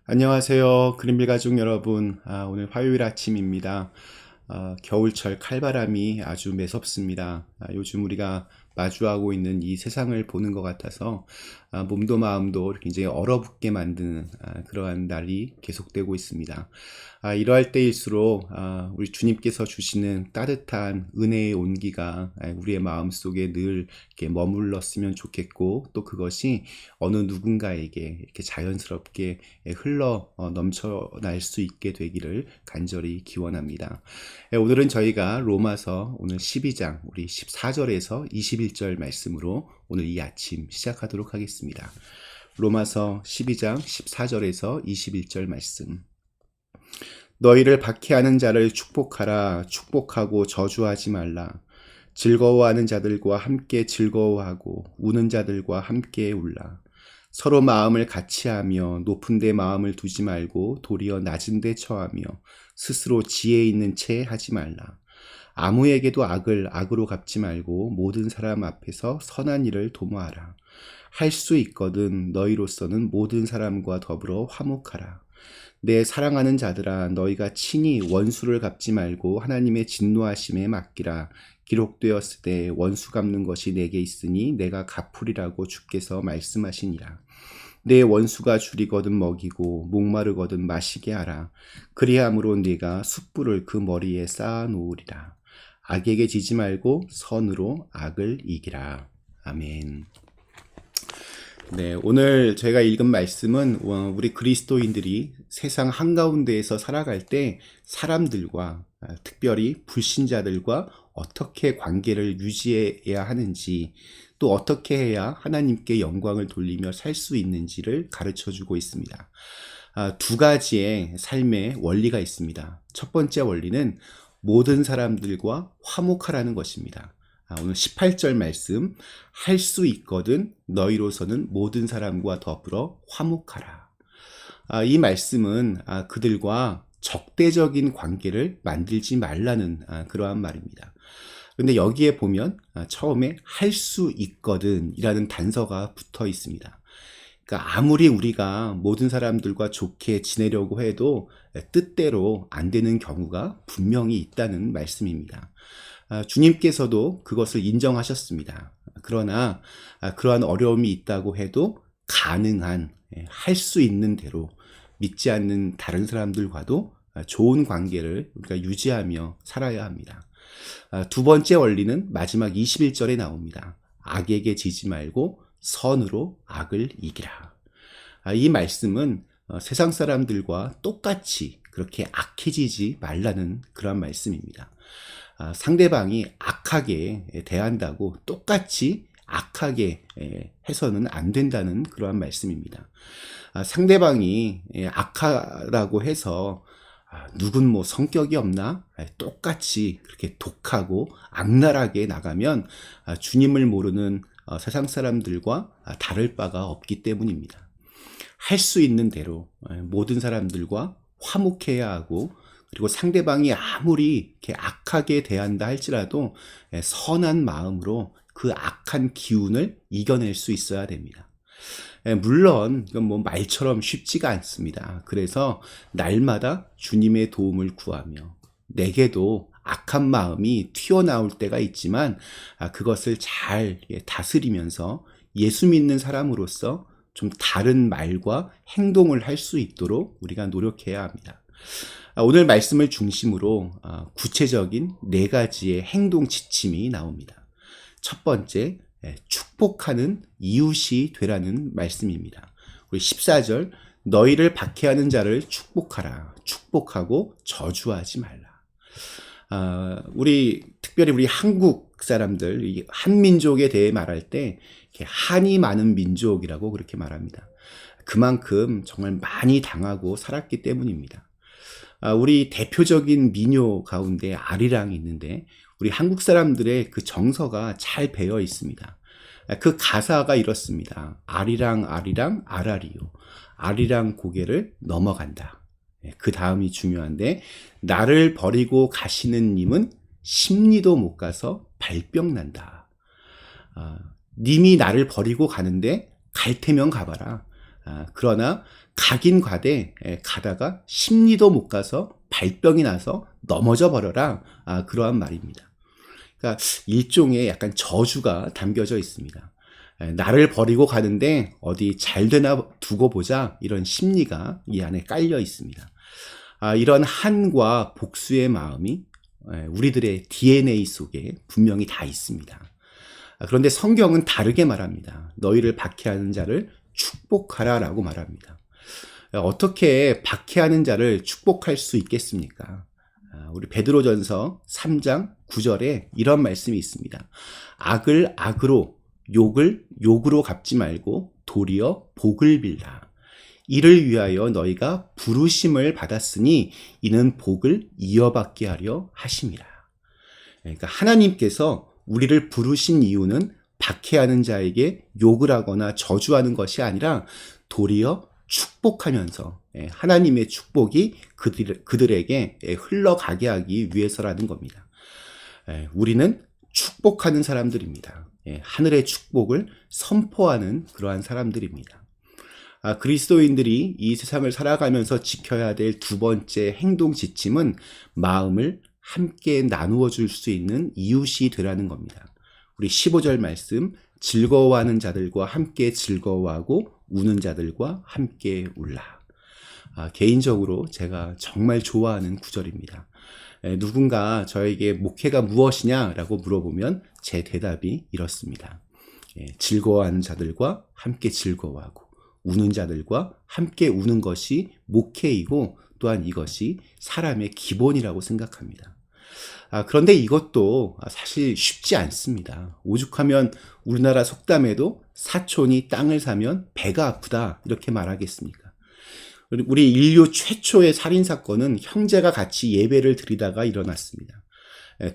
안녕하세요. 그린빌 가족 여러분. 오늘 화요일 아침입니다. 겨울철 칼바람이 아주 매섭습니다. 요즘 우리가 마주하고 있는 이 세상을 보는 것 같아서 몸도 마음도 굉장히 얼어붙게 만드는 그러한 날이 계속되고 있습니다. 이러할 때일수록 우리 주님께서 주시는 따뜻한 은혜의 온기가 우리의 마음 속에 늘 이렇게 머물렀으면 좋겠고, 또 그것이 어느 누군가에게 이렇게 자연스럽게 흘러 넘쳐날 수 있게 되기를 간절히 기원합니다. 오늘은 저희가 로마서 오늘 12장 우리 14절에서 21절 말씀으로 오늘 이 아침 시작하도록 하겠습니다. 로마서 12장 14절에서 21절 말씀. 너희를 박해하는 자를 축복하라. 축복하고 저주하지 말라. 즐거워하는 자들과 함께 즐거워하고 우는 자들과 함께 울라. 서로 마음을 같이하며 높은 데 마음을 두지 말고 도리어 낮은 데 처하며 스스로 지혜 있는 채 하지 말라. 아무에게도 악을 악으로 갚지 말고 모든 사람 앞에서 선한 일을 도모하라. 할 수 있거든 너희로서는 모든 사람과 더불어 화목하라. 내 사랑하는 자들아, 너희가 친히 원수를 갚지 말고 하나님의 진노하심에 맡기라. 기록되었을 때 원수 갚는 것이 내게 있으니 내가 갚으리라고 주께서 말씀하시니라. 내 원수가 줄이거든 먹이고 목마르거든 마시게 하라. 그리함으로 네가 숯불을 그 머리에 쌓아 놓으리라. 악에게 지지 말고 선으로 악을 이기라. 아멘. 네, 오늘 제가 읽은 말씀은 우리 그리스도인들이 세상 한가운데에서 살아갈 때 사람들과, 특별히 불신자들과 어떻게 관계를 유지해야 하는지, 또 어떻게 해야 하나님께 영광을 돌리며 살 수 있는지를 가르쳐주고 있습니다. 두 가지의 삶의 원리가 있습니다. 첫 번째 원리는 모든 사람들과 화목하라는 것입니다. 오늘 18절 말씀, 할 수 있거든 너희로서는 모든 사람과 더불어 화목하라. 이 말씀은 그들과 적대적인 관계를 만들지 말라는 그러한 말입니다. 근데 여기에 보면 처음에 할 수 있거든 이라는 단서가 붙어 있습니다. 그러니까 아무리 우리가 모든 사람들과 좋게 지내려고 해도 뜻대로 안 되는 경우가 분명히 있다는 말씀입니다. 주님께서도 그것을 인정하셨습니다. 그러나 그러한 어려움이 있다고 해도 가능한, 할 수 있는 대로 믿지 않는 다른 사람들과도 좋은 관계를 우리가 유지하며 살아야 합니다. 두 번째 원리는 마지막 21절에 나옵니다. 악에게 지지 말고 선으로 악을 이기라. 이 말씀은 세상 사람들과 똑같이 그렇게 악해지지 말라는 그런 말씀입니다. 상대방이 악하게 대한다고 똑같이 악하게 해서는 안 된다는 그러한 말씀입니다. 상대방이 악하다고 해서 누군 뭐 성격이 없나? 똑같이 그렇게 독하고 악랄하게 나가면 주님을 모르는 세상 사람들과 다를 바가 없기 때문입니다. 할 수 있는 대로 모든 사람들과 화목해야 하고, 그리고 상대방이 아무리 이렇게 악하게 대한다 할지라도 선한 마음으로 그 악한 기운을 이겨낼 수 있어야 됩니다. 물론 이건 뭐 말처럼 쉽지가 않습니다. 그래서 날마다 주님의 도움을 구하며, 내게도 악한 마음이 튀어나올 때가 있지만 그것을 잘 다스리면서 예수 믿는 사람으로서 좀 다른 말과 행동을 할 수 있도록 우리가 노력해야 합니다. 오늘 말씀을 중심으로 구체적인 네 가지의 행동 지침이 나옵니다. 첫 번째, 축복하는 이웃이 되라는 말씀입니다. 우리 14절, 너희를 박해하는 자를 축복하라. 축복하고 저주하지 말라. 특별히 우리 한국 사람들, 한민족에 대해 말할 때 한이 많은 민족이라고 그렇게 말합니다. 그만큼 정말 많이 당하고 살았기 때문입니다. 우리 대표적인 민요 가운데 아리랑이 있는데, 우리 한국 사람들의 그 정서가 잘 배어 있습니다. 그 가사가 이렇습니다. 아리랑 아리랑 아라리요. 아리랑 고개를 넘어간다. 그 다음이 중요한데, 나를 버리고 가시는 님은 십리도 못 가서 발병 난다. 님이 나를 버리고 가는데 갈 테면 가봐라. 그러나 가긴 가되 가다가 10리도 못 가서 발병이 나서 넘어져 버려라. 그러한 말입니다. 그러니까 일종의 약간 저주가 담겨져 있습니다. 나를 버리고 가는데 어디 잘 되나 두고 보자, 이런 심리가 이 안에 깔려 있습니다. 이런 한과 복수의 마음이 우리들의 DNA 속에 분명히 다 있습니다. 그런데 성경은 다르게 말합니다. 너희를 박해하는 자를 축복하라 라고 말합니다. 어떻게 박해하는 자를 축복할 수 있겠습니까? 우리 베드로전서 3장 9절에 이런 말씀이 있습니다. 악을 악으로, 욕을 욕으로 갚지 말고 도리어 복을 빌라. 이를 위하여 너희가 부르심을 받았으니 이는 복을 이어받게 하려 하심이라. 그러니까 하나님께서 우리를 부르신 이유는 박해하는 자에게 욕을 하거나 저주하는 것이 아니라 도리어 축복하면서 하나님의 축복이 그들에게 흘러가게 하기 위해서라는 겁니다. 우리는 축복하는 사람들입니다. 하늘의 축복을 선포하는 그러한 사람들입니다. 그리스도인들이 이 세상을 살아가면서 지켜야 될 두 번째 행동 지침은 마음을 함께 나누어 줄 수 있는 이웃이 되라는 겁니다. 우리 15절 말씀, 즐거워하는 자들과 함께 즐거워하고 우는 자들과 함께 울라. 개인적으로 제가 정말 좋아하는 구절입니다. 누군가 저에게 목회가 무엇이냐라고 물어보면 제 대답이 이렇습니다. 즐거워하는 자들과 함께 즐거워하고 우는 자들과 함께 우는 것이 목회이고 또한 이것이 사람의 기본이라고 생각합니다. 그런데 이것도 사실 쉽지 않습니다. 오죽하면 우리나라 속담에도 사촌이 땅을 사면 배가 아프다 이렇게 말하겠습니까? 우리 인류 최초의 살인사건은 형제가 같이 예배를 드리다가 일어났습니다.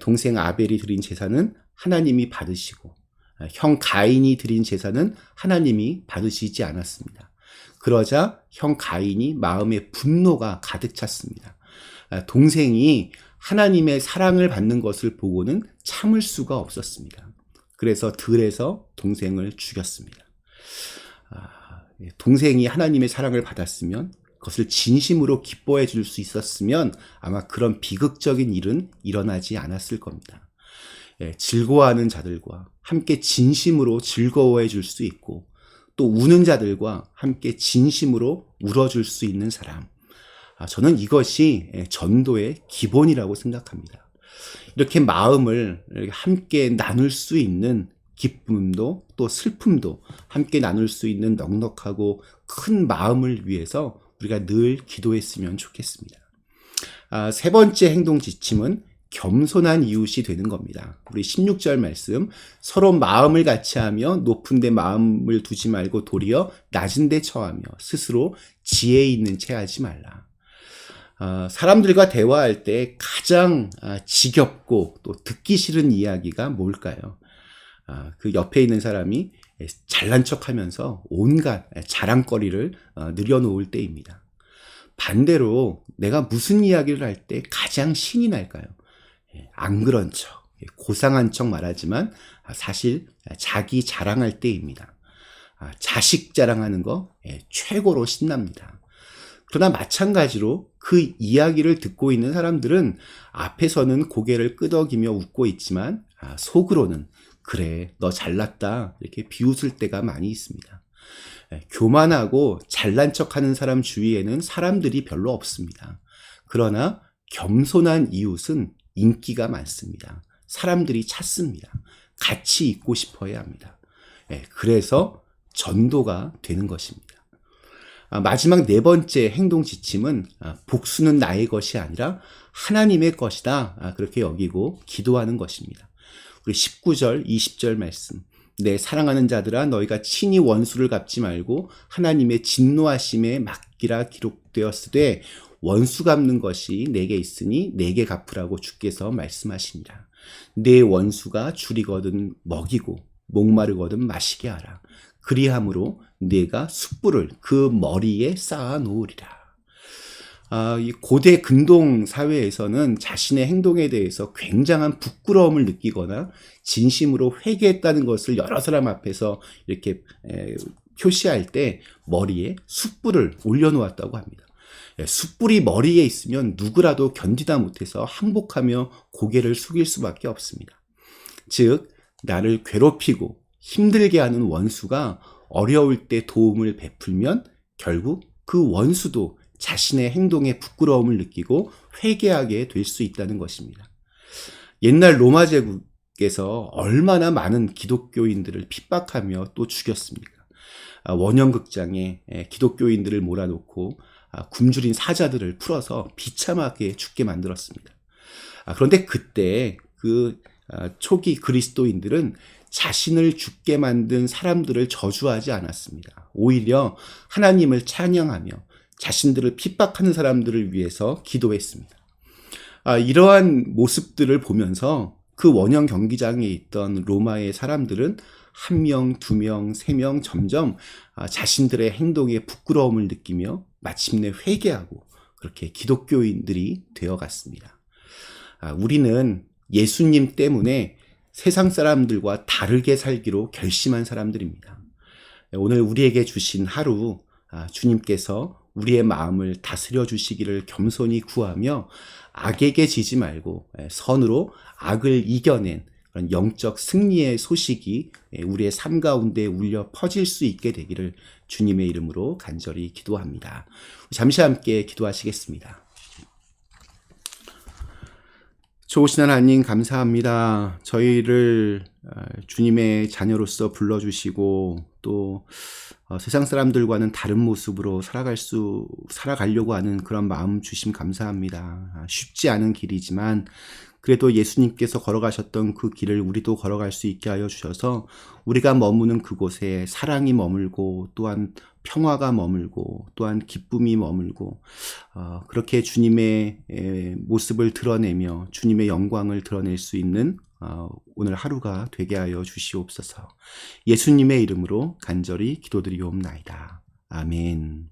동생 아벨이 드린 제사는 하나님이 받으시고 형 가인이 드린 제사는 하나님이 받으시지 않았습니다. 그러자 형 가인이 마음에 분노가 가득 찼습니다. 동생이 하나님의 사랑을 받는 것을 보고는 참을 수가 없었습니다. 그래서 들에서 동생을 죽였습니다. 동생이 하나님의 사랑을 받았으면, 그것을 진심으로 기뻐해 줄 수 있었으면 아마 그런 비극적인 일은 일어나지 않았을 겁니다. 즐거워하는 자들과 함께 진심으로 즐거워해 줄 수 있고 또 우는 자들과 함께 진심으로 울어줄 수 있는 사람, 저는 이것이 전도의 기본이라고 생각합니다. 이렇게 마음을 함께 나눌 수 있는 기쁨도 또 슬픔도 함께 나눌 수 있는 넉넉하고 큰 마음을 위해서 우리가 늘 기도했으면 좋겠습니다. 세 번째 행동 지침은 겸손한 이웃이 되는 겁니다. 우리 16절 말씀, 서로 마음을 같이 하며 높은 데 마음을 두지 말고 도리어 낮은 데 처하며 스스로 지혜 있는 채 하지 말라. 사람들과 대화할 때 가장 지겹고 또 듣기 싫은 이야기가 뭘까요? 그 옆에 있는 사람이 잘난 척하면서 온갖 자랑거리를 늘여놓을 때입니다. 반대로 내가 무슨 이야기를 할 때 가장 신이 날까요? 안 그런 척, 고상한 척 말하지만 사실 자기 자랑할 때입니다. 자식 자랑하는 거 최고로 신납니다. 그러나 마찬가지로 그 이야기를 듣고 있는 사람들은 앞에서는 고개를 끄덕이며 웃고 있지만 속으로는 그래, 너 잘났다 이렇게 비웃을 때가 많이 있습니다. 교만하고 잘난 척하는 사람 주위에는 사람들이 별로 없습니다. 그러나 겸손한 이웃은 인기가 많습니다. 사람들이 찾습니다. 같이 있고 싶어야 합니다. 그래서 전도가 되는 것입니다. 마지막 네 번째 행동 지침은 복수는 나의 것이 아니라 하나님의 것이다, 그렇게 여기고 기도하는 것입니다. 우리 19절, 20절 말씀, 내 사랑하는 자들아 너희가 친히 원수를 갚지 말고 하나님의 진노하심에 맡기라 기록되었으되 원수 갚는 것이 내게 있으니 내게 갚으라고 주께서 말씀하시니라. 내 원수가 줄이거든 먹이고 목마르거든 마시게 하라. 그리함으로 내가 숯불을 그 머리에 쌓아 놓으리라. 이 고대 근동 사회에서는 자신의 행동에 대해서 굉장한 부끄러움을 느끼거나 진심으로 회개했다는 것을 여러 사람 앞에서 이렇게 표시할 때 머리에 숯불을 올려놓았다고 합니다. 숯불이 머리에 있으면 누구라도 견디다 못해서 항복하며 고개를 숙일 수밖에 없습니다. 즉, 나를 괴롭히고 힘들게 하는 원수가 어려울 때 도움을 베풀면 결국 그 원수도 자신의 행동에 부끄러움을 느끼고 회개하게 될 수 있다는 것입니다. 옛날 로마 제국에서 얼마나 많은 기독교인들을 핍박하며 또 죽였습니까? 원형극장에 기독교인들을 몰아놓고 굶주린 사자들을 풀어서 비참하게 죽게 만들었습니다. 그런데 그때 그 초기 그리스도인들은 자신을 죽게 만든 사람들을 저주하지 않았습니다. 오히려 하나님을 찬양하며 자신들을 핍박하는 사람들을 위해서 기도했습니다. 이러한 모습들을 보면서 그 원형 경기장에 있던 로마의 사람들은 1명, 2명, 3명 점점 자신들의 행동에 부끄러움을 느끼며 마침내 회개하고 그렇게 기독교인들이 되어갔습니다. 우리는 예수님 때문에 세상 사람들과 다르게 살기로 결심한 사람들입니다. 오늘 우리에게 주신 하루, 주님께서 우리의 마음을 다스려 주시기를 겸손히 구하며 악에게 지지 말고 선으로 악을 이겨낸 그런 영적 승리의 소식이 우리의 삶 가운데 울려 퍼질 수 있게 되기를 주님의 이름으로 간절히 기도합니다. 잠시 함께 기도하시겠습니다. 좋으신 하나님 감사합니다. 저희를 주님의 자녀로서 불러주시고 또 세상 사람들과는 다른 모습으로 살아가려고 하는 그런 마음 주심 감사합니다. 쉽지 않은 길이지만 그래도 예수님께서 걸어가셨던 그 길을 우리도 걸어갈 수 있게 하여 주셔서 우리가 머무는 그곳에 사랑이 머물고 또한 평화가 머물고 또한 기쁨이 머물고 그렇게 주님의 모습을 드러내며 주님의 영광을 드러낼 수 있는 오늘 하루가 되게 하여 주시옵소서. 예수님의 이름으로 간절히 기도드리옵나이다. 아멘.